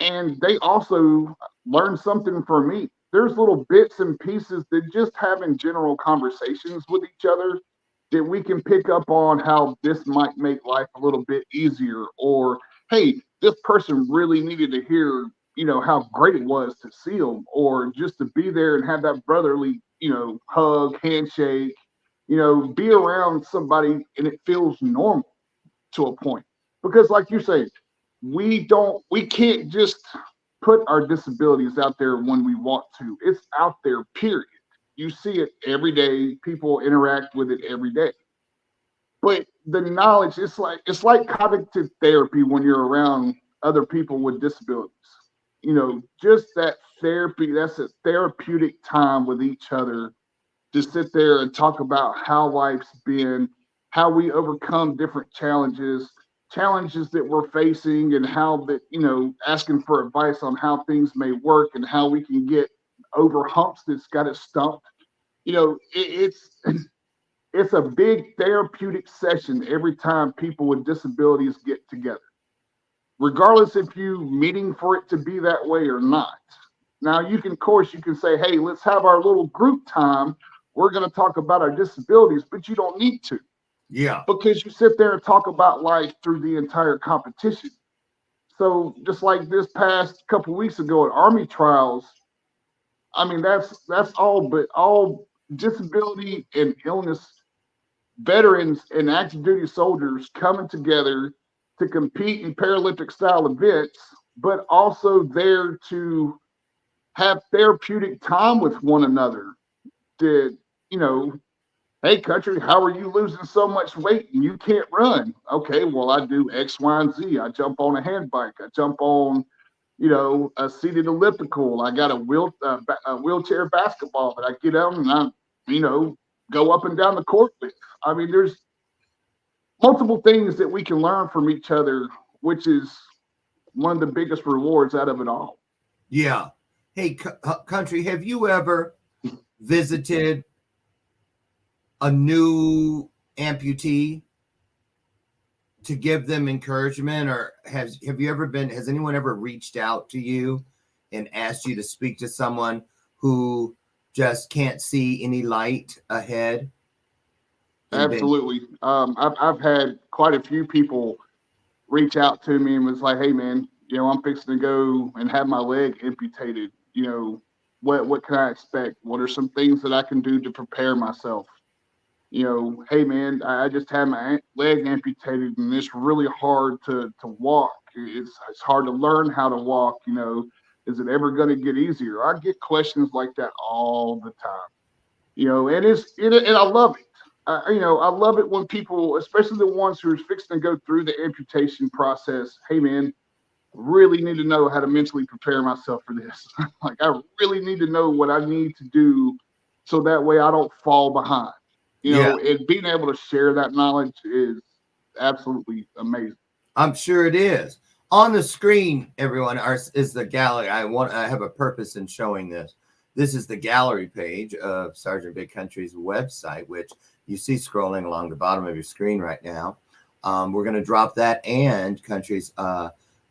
[SPEAKER 6] And they also learn something from me. There's little bits and pieces that just having general conversations with each other that we can pick up on how this might make life a little bit easier, or hey, this person really needed to hear, how great it was to see them, or just to be there and have that brotherly, hug, handshake, be around somebody and it feels normal to a point. Because like you say, we can't just put our disabilities out there when we want to. It's out there, period. You see it every day. People interact with it every day. But the knowledge, it's like cognitive therapy when you're around other people with disabilities. Just that therapy, that's a therapeutic time with each other to sit there and talk about how life's been, how we overcome different challenges that we're facing, and how that, asking for advice on how things may work and how we can get over humps that's got us stumped. it's a big therapeutic session every time people with disabilities get together, regardless if you meeting for it to be that way or not. Now you can, of course, you can say, hey, let's have our little group time. We're going to talk about our disabilities, but you don't need to.
[SPEAKER 2] Yeah.
[SPEAKER 6] Because you sit there and talk about life through the entire competition. So just like this past couple weeks ago at Army trials, I mean, that's all disability and illness veterans and active duty soldiers coming together to compete in Paralympic style events, but also there to have therapeutic time with one another. To, hey, country, how are you losing so much weight and you can't run? Okay, well, I do X, Y, and Z. I jump on a hand bike. I jump on, a seated elliptical. I got a wheelchair basketball that I get on and I, go up and down the court with. I mean, there's multiple things that we can learn from each other, which is one of the biggest rewards out of it all.
[SPEAKER 2] Yeah. Hey, country, have you ever visited a new amputee to give them encouragement, or has anyone ever reached out to you and asked you to speak to someone who just can't see any light ahead?
[SPEAKER 6] Absolutely. I've had quite a few people reach out to me and was like, hey man, I'm fixing to go and have my leg amputated. What can I expect? What are some things that I can do to prepare myself? Hey man, I just had my leg amputated and it's really hard to walk. It's hard to learn how to walk. Is it ever going to get easier? I get questions like that all the time. And I love it. I love it when people, especially the ones who are fixing to go through the amputation process, hey man, really need to know how to mentally prepare myself for this. Like I really need to know what I need to do so that way I don't fall behind. And being able to share that knowledge is absolutely amazing.
[SPEAKER 2] I'm sure it is. On the screen, everyone, is the gallery. I have a purpose in showing this. This is the gallery page of Sergeant Big Country's website, which you see scrolling along the bottom of your screen right now. We're going to drop that and Big Country's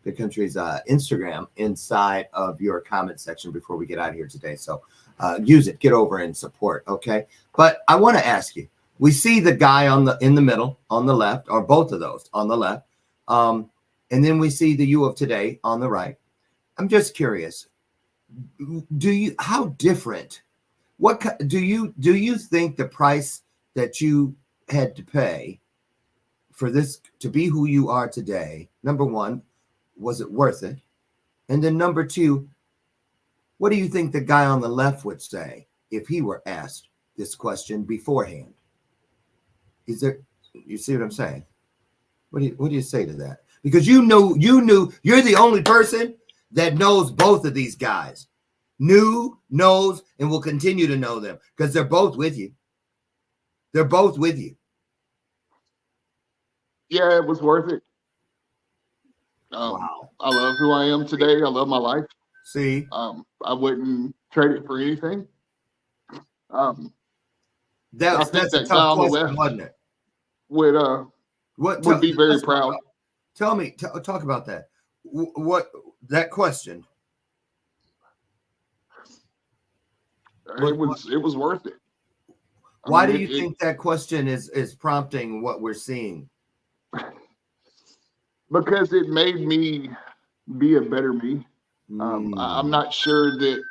[SPEAKER 2] Instagram inside of your comment section before we get out of here today. So use it, get over and support. Okay. But I want to ask you, we see the guy in the middle on the left, or both of those on the left. And then we see the you of today on the right. I'm just curious. How different? What do you think the price that you had to pay for this to be who you are today? Number one, was it worth it? And then number two, what do you think the guy on the left would say if he were asked this question beforehand? You see what I'm saying? What do you say to that? Because you're the only person that knows both of these guys. Knows, and will continue to know them because they're both with you. They're both with you.
[SPEAKER 6] Yeah, it was worth it.
[SPEAKER 2] Wow.
[SPEAKER 6] I love who I am today. I love my life.
[SPEAKER 2] See?
[SPEAKER 6] I wouldn't trade it for anything.
[SPEAKER 2] That's a tough question, wasn't it?
[SPEAKER 6] Would be very proud.
[SPEAKER 2] Tell me, talk about that. What that question?
[SPEAKER 6] It was worth it.
[SPEAKER 2] Why do you think that question is prompting what we're seeing?
[SPEAKER 6] Because it made me be a better me. I'm not sure if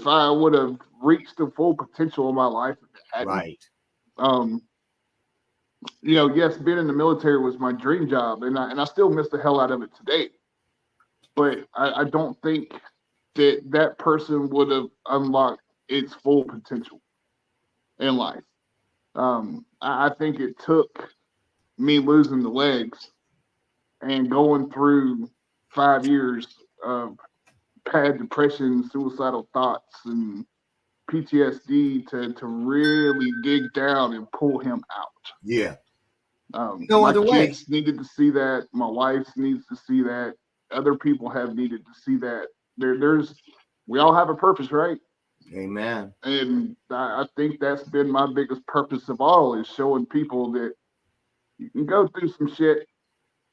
[SPEAKER 6] I would have reached the full potential of my life if it hadn't.
[SPEAKER 2] Right.
[SPEAKER 6] Yes, being in the military was my dream job, and I still miss the hell out of it today. But I don't think that person would have unlocked its full potential in life. I think it took me losing the legs and going through 5 years of bad depression, suicidal thoughts, and PTSD to really dig down and pull him out.
[SPEAKER 2] Yeah.
[SPEAKER 6] No other way. My kids needed to see that. My wife needs to see that. Other people have needed to see that. We all have a purpose, right?
[SPEAKER 2] Amen.
[SPEAKER 6] And I think that's been my biggest purpose of all, is showing people that you can go through some shit,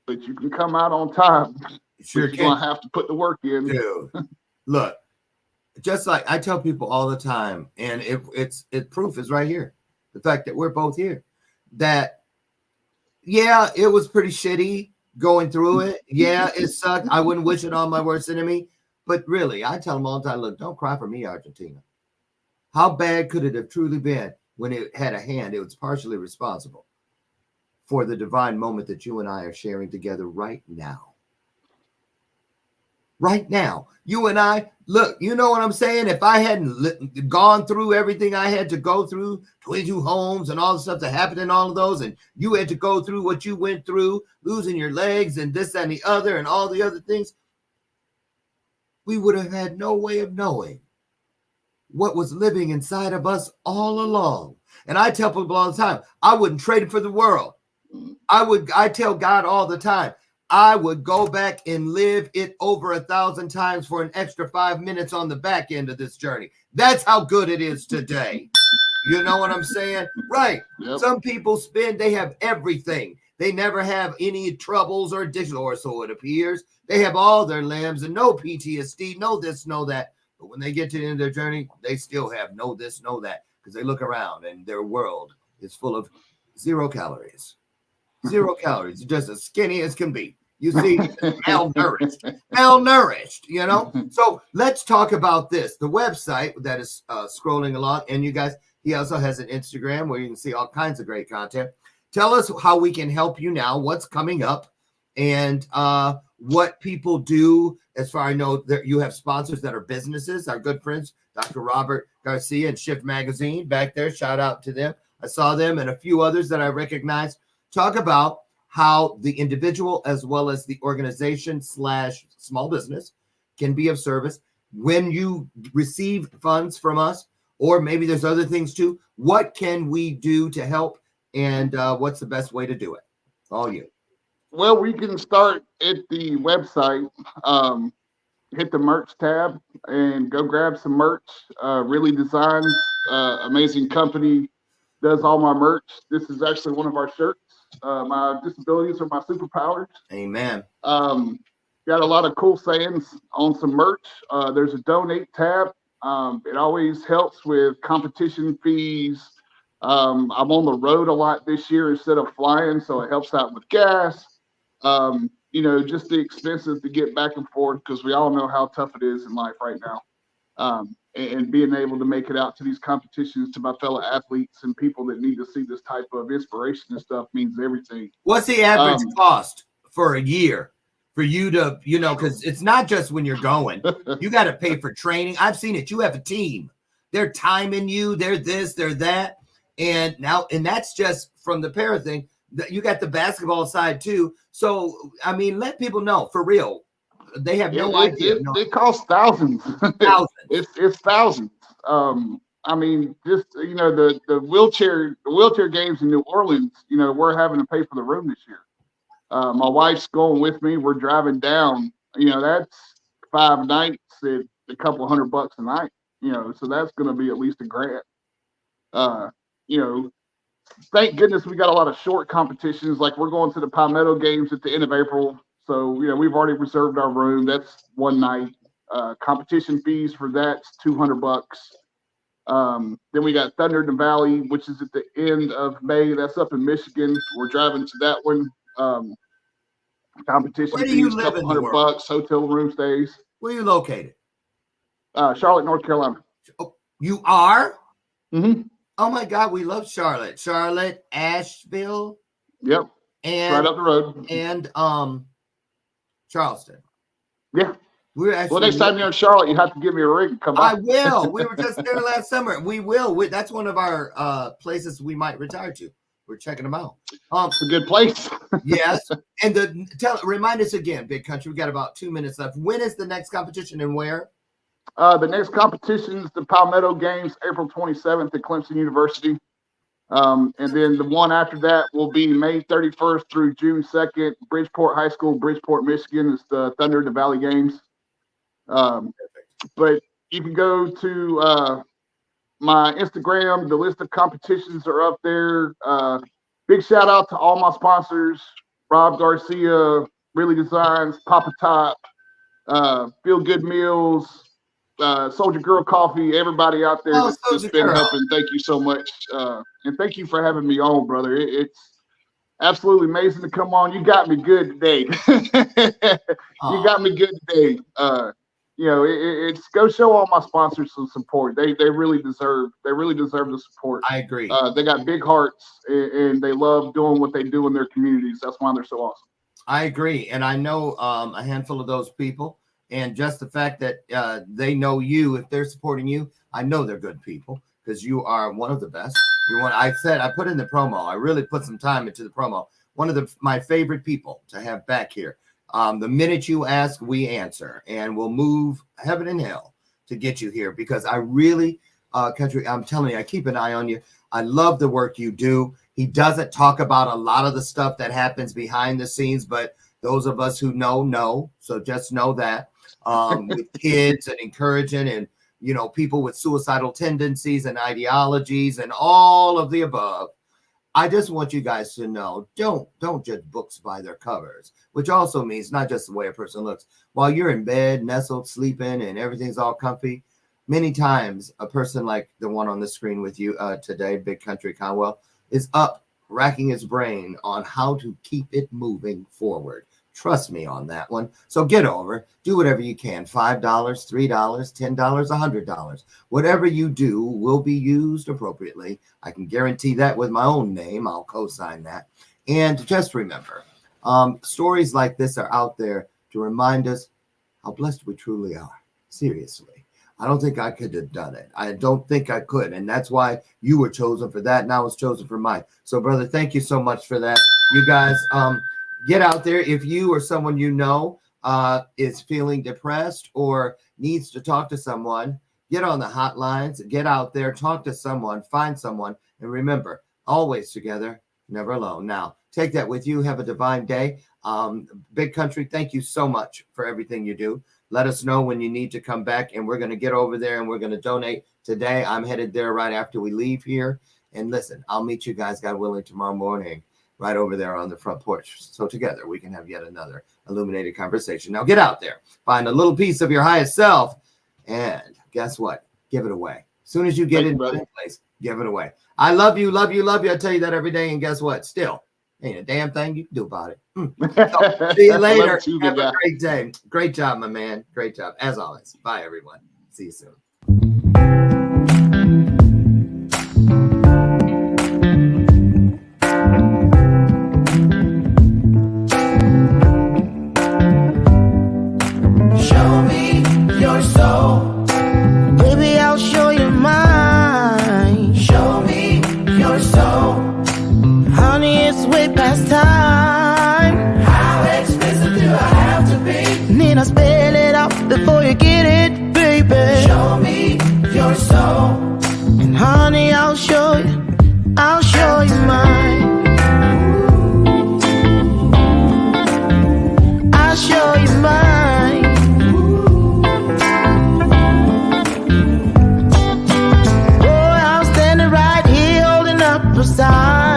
[SPEAKER 6] but you can come out on time.
[SPEAKER 2] Sure
[SPEAKER 6] But you're
[SPEAKER 2] can.
[SPEAKER 6] gonna have to put the work in.
[SPEAKER 2] Dude, look, just like I tell people all the time, and it's proof is right here. The fact that we're both here. That yeah, it was pretty shitty going through it. Yeah, it sucked. I wouldn't wish it on my worst enemy. But really, I tell them all the time, look, don't cry for me, Argentina. How bad could it have truly been when it had a hand? It was partially responsible for the divine moment that you and I are sharing together right now. Right now, you and I, look, you know what I'm saying? If I hadn't gone through everything I had to go through, 22 homes and all the stuff that happened in all of those, and you had to go through what you went through, losing your legs and this and the other and all the other things, we would have had no way of knowing what was living inside of us all along. And I tell people all the time, I wouldn't trade it for the world. I tell God all the time, I would go back and live it over 1,000 times for an extra 5 minutes on the back end of this journey. That's how good it is today. You know what I'm saying? Right. Yep. Some people they have everything. They never have any troubles or addiction, or so it appears. They have all their limbs and no PTSD, no this, no that. But when they get to the end of their journey, they still have no this, no that, because they look around and their world is full of 0 calories. 0 calories, just as skinny as can be. You see, malnourished, you know? So let's talk about this. The website that is scrolling along, and you guys, he also has an Instagram where you can see all kinds of great content. Tell us how we can help you now, what's coming up, and what people do. As far as I know, that you have sponsors that are businesses, our good friends, Dr. Robert Garcia and Shift Magazine back there. Shout out to them. I saw them and a few others that I recognize. Talk about how the individual as well as the organization / small business can be of service when you receive funds from us, or maybe there's other things too. What can we do to help, and what's the best way to do it? All you.
[SPEAKER 6] Well, we can start at the website, hit the merch tab and go grab some merch. Really Designs, amazing company, does all my merch. This is actually one of our shirts. My disabilities are my superpowers.
[SPEAKER 2] Amen.
[SPEAKER 6] Got a lot of cool sayings on some merch. There's a donate tab. It always helps with competition fees. I'm on the road a lot this year instead of flying, so it helps out with gas. Just the expenses to get back and forth, because we all know how tough it is in life right now. And being able to make it out to these competitions to my fellow athletes and people that need to see this type of inspiration and stuff means everything.
[SPEAKER 2] What's the average cost for a year for you to, because it's not just when you're going, you got to pay for training. I've seen it. You have a team. They're timing you. They're this, they're that. And that's just from the para thing. You got the basketball side too. So, I mean, let people know for real. They have no idea.
[SPEAKER 6] It costs thousands. It's thousands. I mean, just the wheelchair games in New Orleans. We're having to pay for the room this year. My wife's going with me. We're driving down. That's 5 nights at a couple $100 a night. So that's going to be at least $1,000. Thank goodness we got a lot of short competitions. Like we're going to the Palmetto games at the end of April. So, we've already reserved our room. That's 1 night. Competition fees for that's $200. Then we got Thunder in the Valley, which is at the end of May. That's up in Michigan. We're driving to that one. Competition fees, a couple $100, hotel room stays.
[SPEAKER 2] Where are you located?
[SPEAKER 6] Charlotte, North Carolina.
[SPEAKER 2] Oh, you are?
[SPEAKER 6] Mm-hmm.
[SPEAKER 2] Oh my God, we love Charlotte. Charlotte, Asheville.
[SPEAKER 6] Yep.
[SPEAKER 2] And
[SPEAKER 6] right up the road.
[SPEAKER 2] And Charleston.
[SPEAKER 6] Yeah.
[SPEAKER 2] Well,
[SPEAKER 6] next time you're in Charlotte, you have to give me a ring. Come by.
[SPEAKER 2] I will. We were just there last summer. We will. That's one of our places we might retire to. We're checking them out.
[SPEAKER 6] It's a good place.
[SPEAKER 2] Yes. And remind us again, Big Country. We got about 2 minutes left. When is the next competition and where?
[SPEAKER 6] The next competition is the Palmetto Games, April 27th at Clemson University. And then the one after that will be May 31st through June 2nd, Bridgeport High School, Bridgeport, Michigan. It's the Thunder in the Valley Games. But you can go to my Instagram, the list of competitions are up there. Big shout out to all my sponsors: Rob Garcia, Really Designs, Papa Top, Feel Good Meals, Soldier Girl Coffee. Everybody out there that's been helping. Thank you so much, and thank you for having me on, brother. It's absolutely amazing to come on. You got me good today. You got me good today. It's go show all my sponsors some support. They really deserve the support.
[SPEAKER 2] I agree.
[SPEAKER 6] They got big hearts and they love doing what they do in their communities. That's why they're so awesome.
[SPEAKER 2] I agree, and I know a handful of those people, and just the fact that they know you, if they're supporting you, I know they're good people because you are one of the best. You're one. I put in the promo. I really put some time into the promo. One of my favorite people to have back here. The minute you ask, we answer, and we'll move heaven and hell to get you here because I really, Country, I'm telling you, I keep an eye on you. I love the work you do. He doesn't talk about a lot of the stuff that happens behind the scenes, but those of us who know. So just know that with kids and encouraging and, people with suicidal tendencies and ideologies and all of the above. I just want you guys to know, don't judge books by their covers, which also means not just the way a person looks. While you're in bed, nestled, sleeping, and everything's all comfy, many times a person like the one on the screen with you today, Big Country Conwell, is up racking his brain on how to keep it moving forward. Trust me on that one. So get over, do whatever you can. $5, $3, $10, $100. Whatever you do will be used appropriately. I can guarantee that with my own name. I'll co-sign that. And just remember, stories like this are out there to remind us how blessed we truly are. Seriously. I don't think I could have done it. I don't think I could. And that's why you were chosen for that. And I was chosen for mine. So, brother, thank you so much for that. You guys, get out there. If you or someone is feeling depressed or needs to talk to someone, get on the hotlines, get out there, talk to someone, find someone. And remember, always together, never alone. Now, take that with you. Have a divine day. Big Country, thank you so much for everything you do. Let us know when you need to come back, and we're going to get over there and we're going to donate today. I'm headed there right after we leave here. And listen, I'll meet you guys, God willing, tomorrow morning right over there on the front porch. So together we can have yet another illuminated conversation. Now get out there, find a little piece of your highest self, and guess what? Give it away. As soon as you get into that place, give it away. I love you, love you, love you. I tell you that every day, and guess what? Still, ain't a damn thing you can do about it. So, see you later. Have a great day. Great job, my man. Great job. As always. Bye, everyone. See you soon.
[SPEAKER 3] Show me your soul. Baby, I'll show you mine. Show me your soul. Honey, it's way past time. How expensive do I have to be? Need I spell it out before you get it, baby? Show me your soul. And honey, I'll show you mine. I'll show you mine. Oh, I'm standing right here holding up a sign.